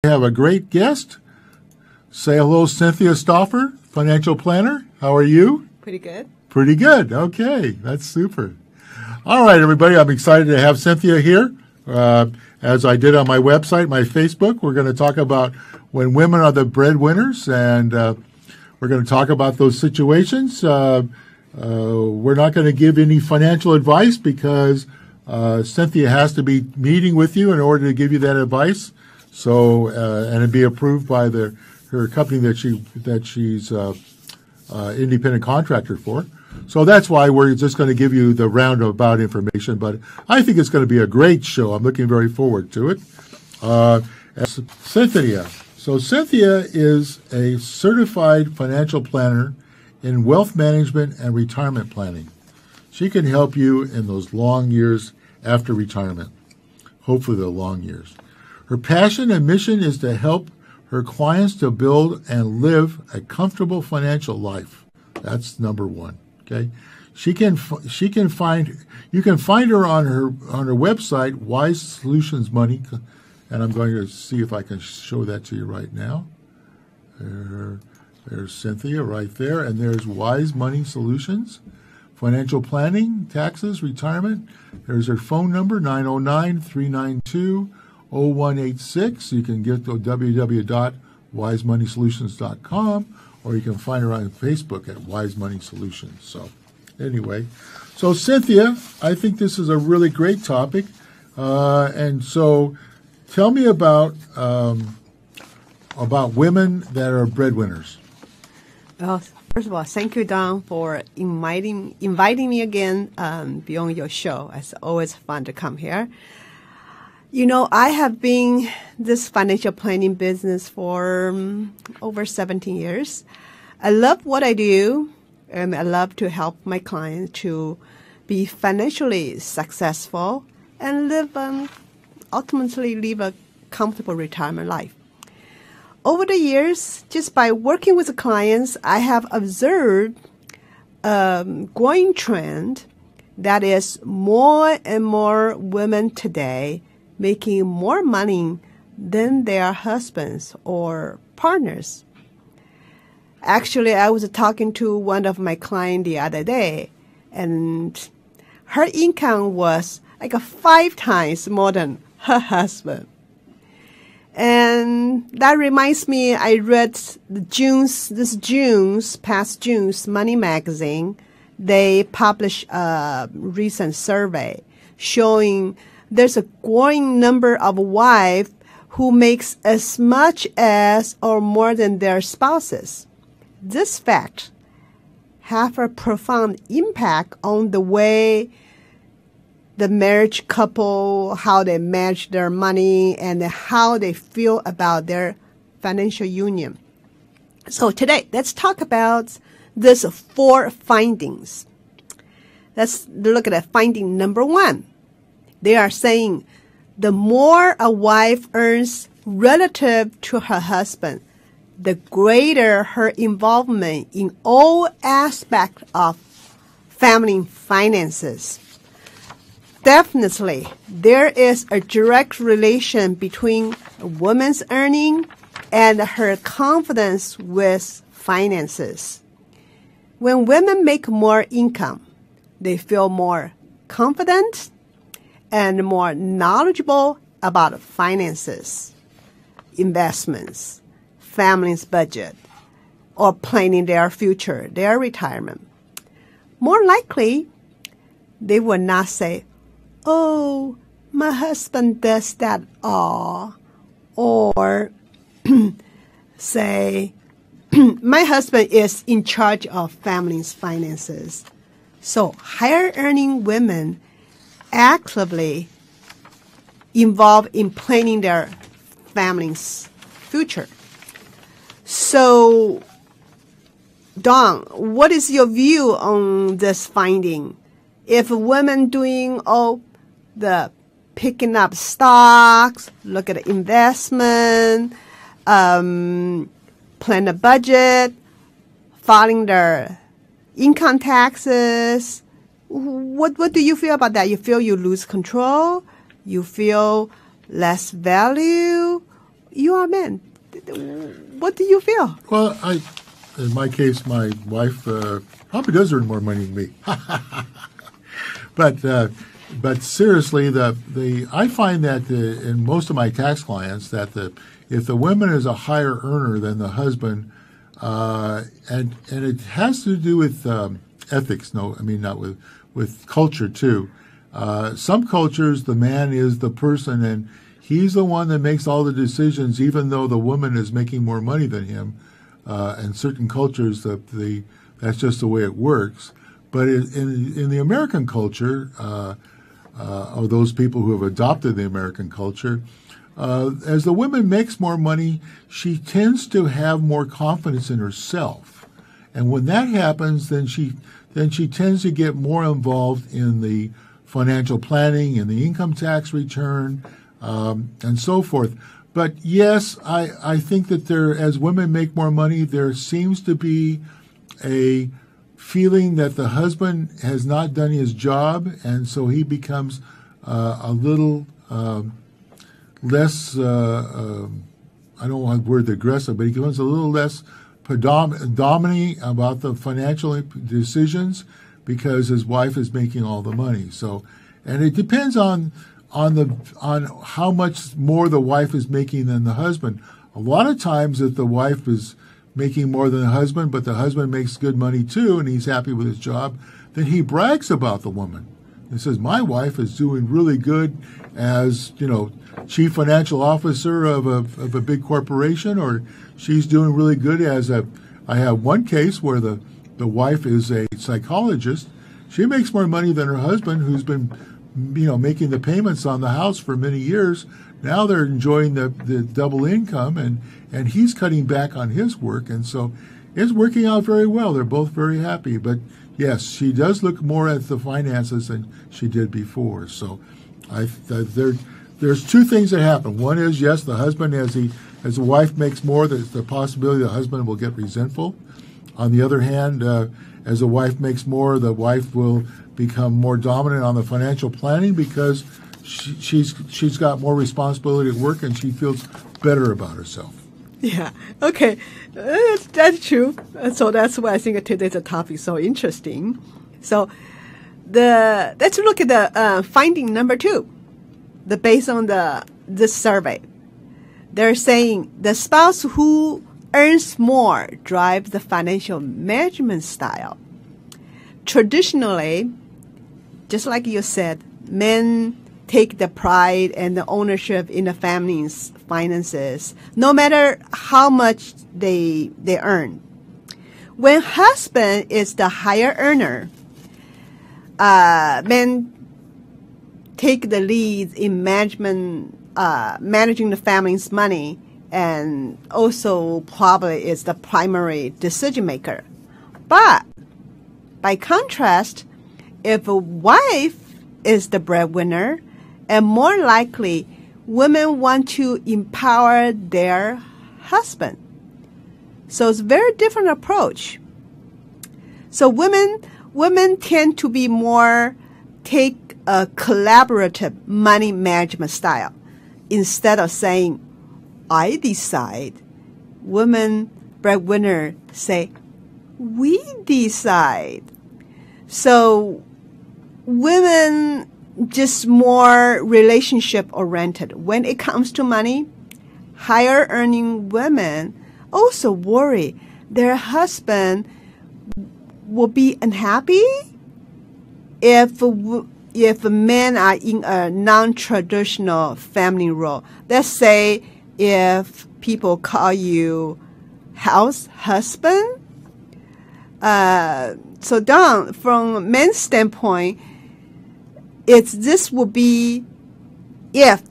have a great guest. Say hello, Cynthia Stauffer, financial planner. How are you? Pretty good. Pretty good. Okay, that's super. All right, everybody, I'm excited to have Cynthia here. As I did on my website, my Facebook, we're going to talk about when women are the breadwinners, and we're going to talk about those situations. We're not going to give any financial advice because Cynthia has to be meeting with you in order to give you that advice. So, and it be approved by her company that she's independent contractor for. So that's why we're just going to give you the roundabout information. But I think it's going to be a great show. I'm looking very forward to it. Cynthia. So Cynthia is a certified financial planner in wealth management and retirement planning. She can help you in those long years after retirement, hopefully the long years. Her passion and mission is to help her clients to build and live a comfortable financial life. That's number one. Okay, you can find her on her website, Wise Solutions Money, and I'm going to see if I can show that to you right now. There's Cynthia right there, and there's Wise Money Solutions, financial planning, taxes, retirement. There's her phone number, 909-392-0186. You can get to www.wisemoniesolutions.com, or you can find her on Facebook at Wise Money Solutions. So anyway, so Cynthia, I think this is a really great topic. And so tell me about women that are breadwinners. Well, first of all, thank you, Don, for inviting me again be on your show. It's always fun to come here. You know, I have been this financial planning business for over 17 years. I love what I do, and I love to help my clients to be financially successful and ultimately live a comfortable retirement life. Over the years, just by working with the clients, I have observed a growing trend that is more and more women today making more money than their husbands or partners. Actually, I was talking to one of my clients the other day, and her income was like 5 times more than her husband. And that reminds me, I read past June's Money Magazine. They published a recent survey showing there's a growing number of wives who makes as much as or more than their spouses. This fact have a profound impact on the way the marriage couple, how they manage their money, and how they feel about their financial union. So today, let's talk about these 4 findings. Let's look at finding number 1. They are saying the more a wife earns relative to her husband, the greater her involvement in all aspects of family finances. Definitely, there is a direct relation between a woman's earning and her confidence with finances. When women make more income, they feel more confident and more knowledgeable about finances, investments, family's budget, or planning their future, their retirement. More likely, they will not say, "Oh, my husband does that all," or say, "My husband is in charge of family's finances." So higher earning women actively involved in planning their family's future. So, Don, what is your view on this finding? If women doing all the picking up stocks, look at investment, plan a budget, filing their income taxes, what do you feel about that? You feel you lose control? You feel less value? you are a man. What do you feel? Well, in my case, my wife probably does earn more money than me. But seriously, I find that in most of my tax clients that if the woman is a higher earner than the husband, and it has to do with ethics. No, I mean not with culture too. Some cultures, the man is the person, and he's the one that makes all the decisions, even though the woman is making more money than him. In certain cultures, that's just the way it works. But in the American culture, or those people who have adopted the American culture, as the woman makes more money, she tends to have more confidence in herself. And when that happens, then she tends to get more involved in the financial planning, in the income tax return, and so forth. But yes, I think that as women make more money, there seems to be a feeling that the husband has not done his job, and so he becomes a little less, I don't want the word aggressive, but he becomes a little less dominating about the financial decisions because his wife is making all the money. So, and it depends on how much more the wife is making than the husband. A lot of times if the wife is making more than the husband, but the husband makes good money too, and he's happy with his job, then he brags about the woman. He says, my wife is doing really good as, chief financial officer of a big corporation, or she's doing really good I have one case where the wife is a psychologist. She makes more money than her husband, who's been, making the payments on the house for many years. Now they're enjoying the double income, and he's cutting back on his work, and so it's working out very well. They're both very happy. But yes, she does look more at the finances than she did before. So there's two things that happen. One is, yes, the husband, as the wife makes more, there's the possibility the husband will get resentful. On the other hand, as the wife makes more, the wife will become more dominant on the financial planning because she's got more responsibility at work and she feels better about herself. Yeah. Okay. That's true. So that's why I think today's topic is so interesting. So let's look at the finding number 2. Based on this survey, they're saying the spouse who earns more drives the financial management style. Traditionally, just like you said, men take the pride and the ownership in the family's finances, no matter how much they earn. When husband is the higher earner, men take the lead in managing the family's money, and also probably is the primary decision maker. But by contrast, if a wife is the breadwinner, and more likely women want to empower their husband. So it's a very different approach. So women tend to be take a collaborative money management style. Instead of saying, I decide, women breadwinner say, we decide. So women just more relationship oriented. When it comes to money, higher earning women also worry their husband will be unhappy if men are in a non-traditional family role. Let's say if people call you house husband. So Don, from men's standpoint, this would be if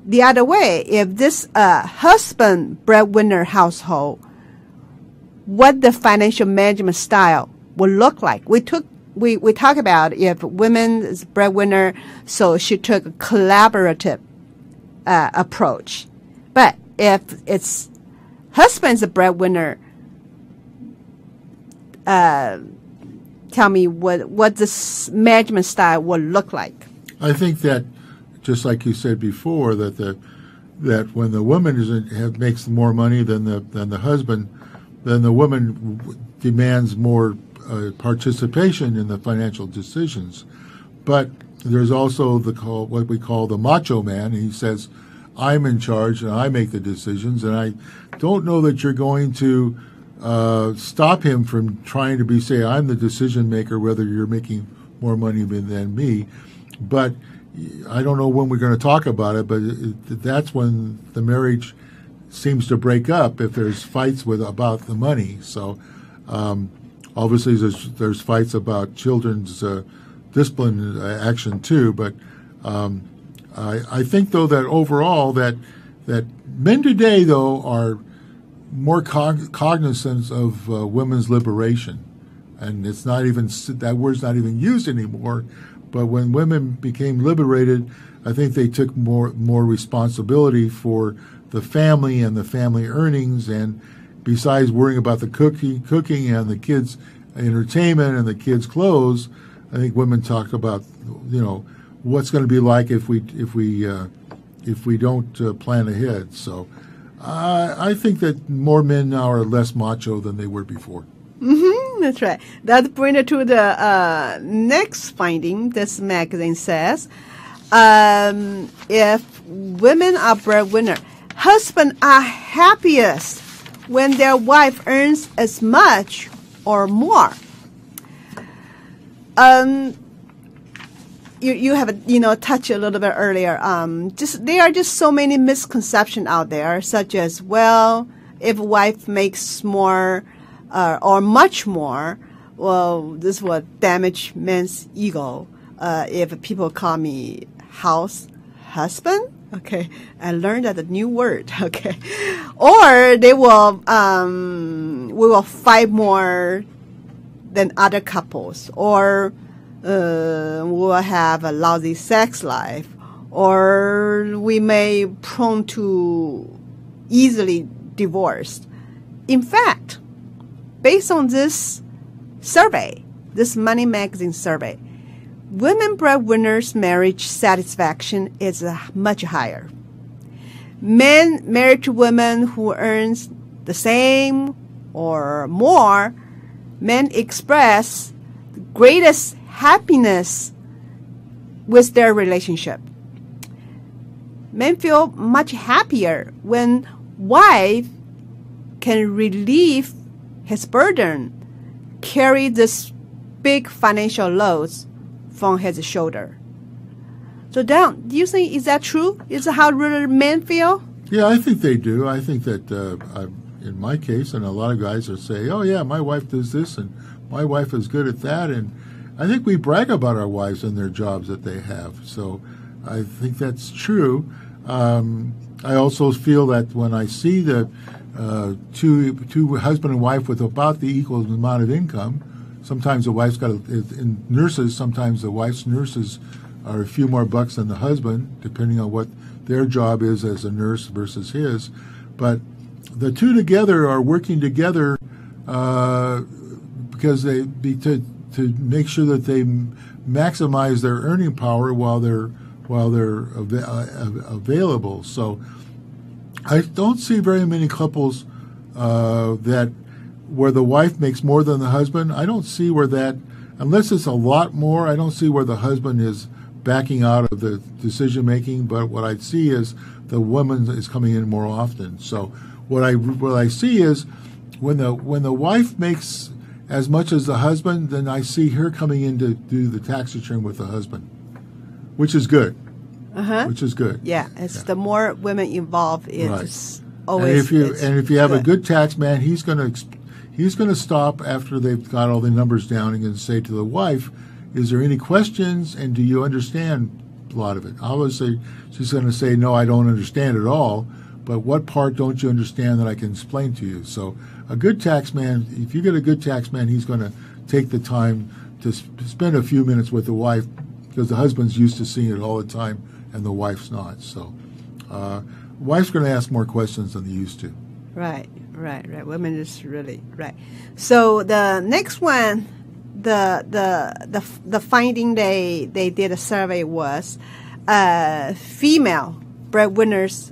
the other way, if this husband breadwinner household, what the financial management style would look like. We talk about if women is breadwinner, so she took a collaborative approach. But if it's husband's a breadwinner, tell me what this management style would look like. I think that, just like you said before, that that when the woman makes more money than the husband, then the woman demands more participation in the financial decisions. But there's also what we call the macho man. He says, I'm in charge and I make the decisions, and I don't know that you're going to stop him from trying to say, I'm the decision maker, whether you're making more money than me. But I don't know when we're going to talk about it, but that's when the marriage seems to break up, if there's fights about the money. So obviously there's fights about children's discipline action too. But I think, though, that overall that men today, though, are more cognizant of women's liberation. And it's not even, that word's not even used anymore. But when women became liberated, I think they took more responsibility for the family and the family earnings. And besides worrying about the cooking and the kids' entertainment and the kids' clothes, I think women talk about, what's going to be like if we don't plan ahead. So I think that more men now are less macho than they were before. Mm-hmm, that's right. That brings us to the next finding. This magazine says, if women are breadwinner, husbands are happiest when their wife earns as much or more. You have touched a little bit earlier. There are just so many misconceptions out there, such as, well, if a wife makes more or much more, well, this will damage men's ego. If people call me house husband, okay, I learned that a new word, okay, or they will, we will fight more than other couples, or we'll have a lousy sex life, or we may prone to easily divorced. In fact, based on this survey, this Money Magazine survey, women breadwinners' marriage satisfaction is much higher. Men married to women who earns the same or more, men express the greatest happiness with their relationship. Men feel much happier when wife can relieve his burden, carry this big financial loads from his shoulder. So, Dan, do you think, is that true? Is that how really men feel? Yeah, I think they do. I think that in my case, and a lot of guys will say, oh, yeah, my wife does this, and my wife is good at that. And I think we brag about our wives and their jobs that they have. So I think that's true. I also feel that when I see the two husband and wife with about the equal amount of income, sometimes the wife's got in nurses, sometimes the wife's nurses are a few more bucks than the husband, depending on what their job is as a nurse versus his. But the two together are working together because to make sure that they maximize their earning power while they're available. So I don't see very many couples that where the wife makes more than the husband. I don't see where that, unless it's a lot more, I don't see where the husband is backing out of the decision making. But what I see is the woman is coming in more often. So what I see is when the wife makes as much as the husband, then I see her coming in to do the tax return with the husband, which is good. Which is good. Yeah, the more women involved, it's right. always. And if you have a good tax man, he's going to stop after they've got all the numbers down and say to the wife, "Is there any questions? And do you understand a lot of it?" Obviously, she's going to say, "No, I don't understand it all. But what part don't you understand that I can explain to you?" So a good tax man, if you get a good tax man, he's going to take the time to spend a few minutes with the wife, because the husband's used to seeing it all the time and the wife's not. So wife's going to ask more questions than they used to. Right. Women is really right. So the next one, the finding they did a survey was female breadwinners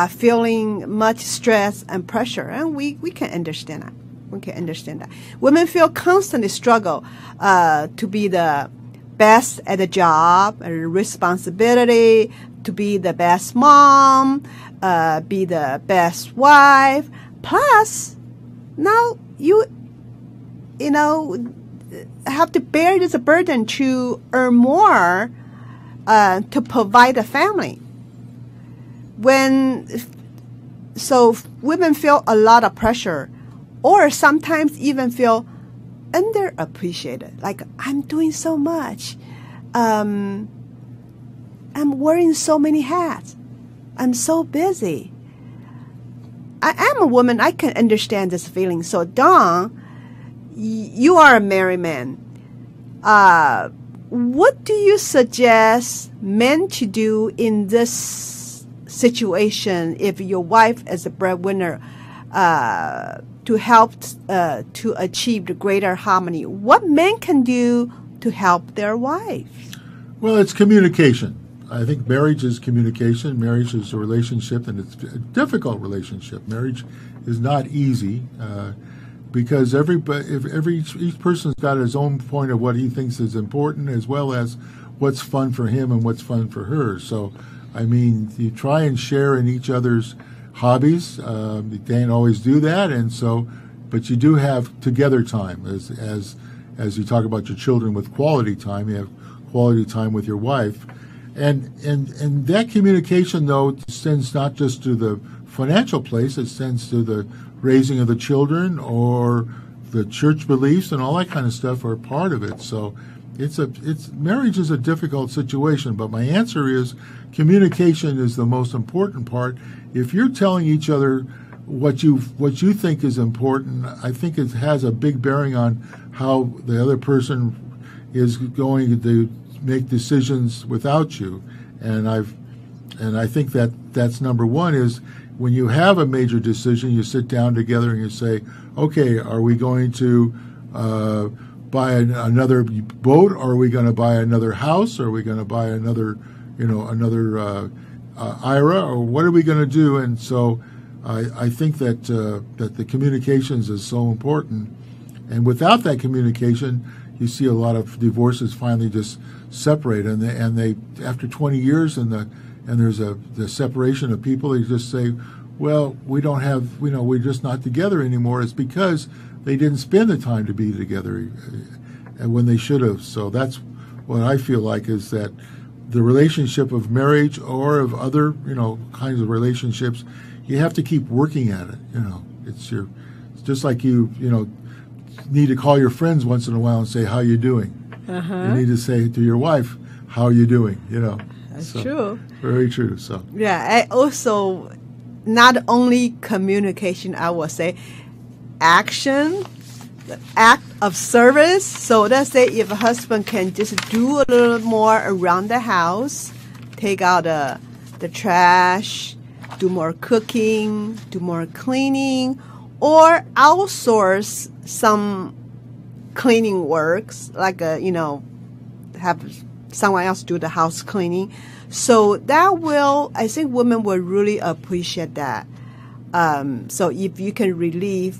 feeling much stress and pressure, and we can understand that. We can understand that. Women feel constantly struggle to be the best at the job, responsibility, to be the best mom, be the best wife. Plus, now you have to bear this burden to earn more to provide the family. So women feel a lot of pressure, or sometimes even feel underappreciated. Like, I'm doing so much. I'm wearing so many hats. I'm so busy. I am a woman. I can understand this feeling. So, Don, you are a married man. What do you suggest men to do in this situation if your wife is a breadwinner to help to achieve the greater harmony? What men can do to help their wife? Well, it's communication. I think marriage is communication. Marriage is a relationship, and it's a difficult relationship. Marriage is not easy because each person's got his own point of what he thinks is important, as well as what's fun for him and what's fun for her. So, I mean, you try and share in each other's hobbies. You can't always do that, and so, but you do have together time. As you talk about your children with quality time, you have quality time with your wife. And that communication, though, extends not just to the financial place, it extends to the raising of the children or the church beliefs and all that kind of stuff are part of it. So marriage is a difficult situation, but my answer is communication is the most important part. If you're telling each other what you think is important, I think it has a big bearing on how the other person is going to make decisions without you. And I think that's number one is when you have a major decision, you sit down together and you say, okay, are we going to buy another boat? Or are we going to buy another house? Or are we going to buy another IRA? Or what are we going to do? And so I think that the communications is so important. And without that communication, you see a lot of divorces finally just separate, and they after 20 years and there's the separation of people, they just say, well, we're just not together anymore. It's because they didn't spend the time to be together when they should have. So that's what I feel like is that the relationship of marriage or of other kinds of relationships, you have to keep working at it. It's just like you need to call your friends once in a while and say, how you doing? Uh-huh. You need to say to your wife, how are you doing? That's true. Very true. So yeah, I also not only communication, I will say action, the act of service. So let's say if a husband can just do a little more around the house, take out the trash, do more cooking, do more cleaning, or outsource some cleaning works, like have someone else do the house cleaning. So I think women will really appreciate that. So if you can relieve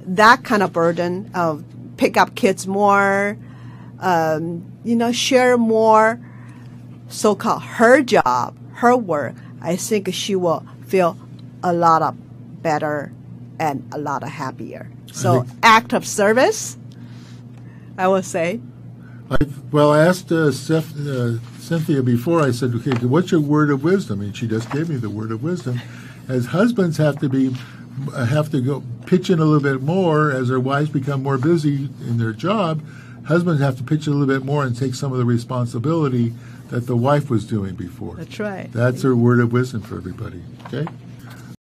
that kind of burden of pick up kids more, share more, so-called her job, her work, I think she will feel a lot of better and a lot of happier. So act of service, I would say. I asked Cynthia before, I said, okay, what's your word of wisdom? And she just gave me the word of wisdom. As husbands have to go pitch in a little bit more as their wives become more busy in their job, husbands have to pitch in a little bit more and take some of the responsibility that the wife was doing before. That's right. That's her word of wisdom for everybody. Okay?